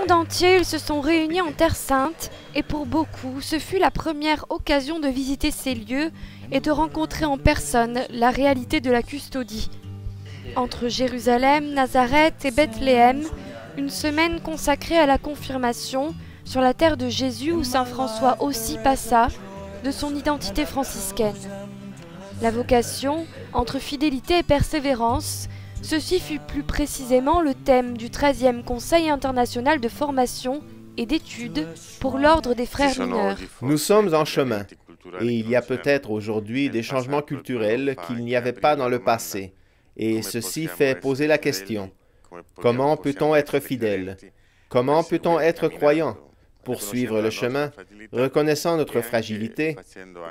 monde entier, ils se sont réunis en Terre Sainte et pour beaucoup, ce fut la première occasion de visiter ces lieux et de rencontrer en personne la réalité de la custodie. Entre Jérusalem, Nazareth et Bethléem, une semaine consacrée à la confirmation sur la terre de Jésus où saint François aussi passa de son identité franciscaine. La vocation, entre fidélité et persévérance, ceci fut plus précisément le thème du 13e Conseil international de formation et d'études pour l'ordre des frères mineurs. Nous sommes en chemin, et il y a peut-être aujourd'hui des changements culturels qu'il n'y avait pas dans le passé, et ceci fait poser la question, comment peut-on être fidèle? Comment peut-on être croyant? Poursuivre le chemin, reconnaissant notre fragilité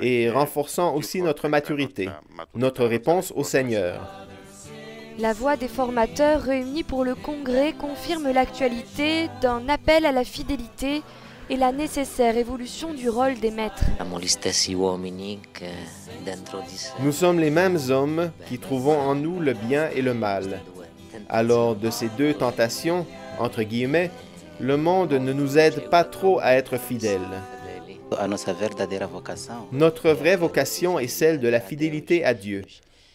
et renforçant aussi notre maturité, notre réponse au Seigneur. La voix des formateurs réunis pour le congrès confirme l'actualité d'un appel à la fidélité et la nécessaire évolution du rôle des maîtres. Nous sommes les mêmes hommes qui trouvons en nous le bien et le mal. Alors, de ces deux tentations, entre guillemets, le monde ne nous aide pas trop à être fidèles. Notre vraie vocation est celle de la fidélité à Dieu.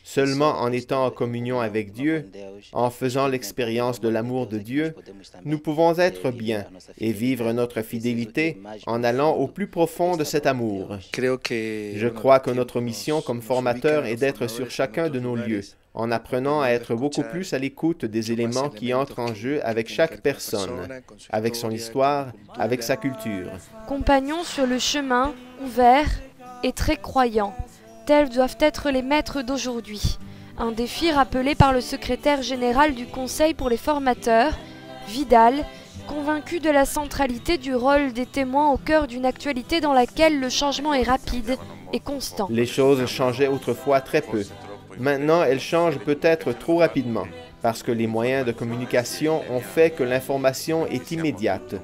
Seulement en étant en communion avec Dieu, en faisant l'expérience de l'amour de Dieu, nous pouvons être bien et vivre notre fidélité en allant au plus profond de cet amour. Je crois que notre mission comme formateur est d'être sur chacun de nos lieux, en apprenant à être beaucoup plus à l'écoute des éléments qui entrent en jeu avec chaque personne, avec son histoire, avec sa culture. Compagnons sur le chemin, ouverts et très croyants. Tels doivent être les maîtres d'aujourd'hui. Un défi rappelé par le secrétaire général du Conseil pour les formateurs, Vidal, convaincu de la centralité du rôle des témoins au cœur d'une actualité dans laquelle le changement est rapide et constant. Les choses changeaient autrefois très peu. Maintenant, elles changent peut-être trop rapidement, parce que les moyens de communication ont fait que l'information est immédiate.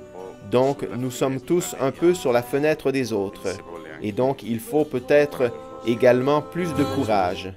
Donc, nous sommes tous un peu sur la fenêtre des autres. Et donc, il faut peut-être également plus de courage.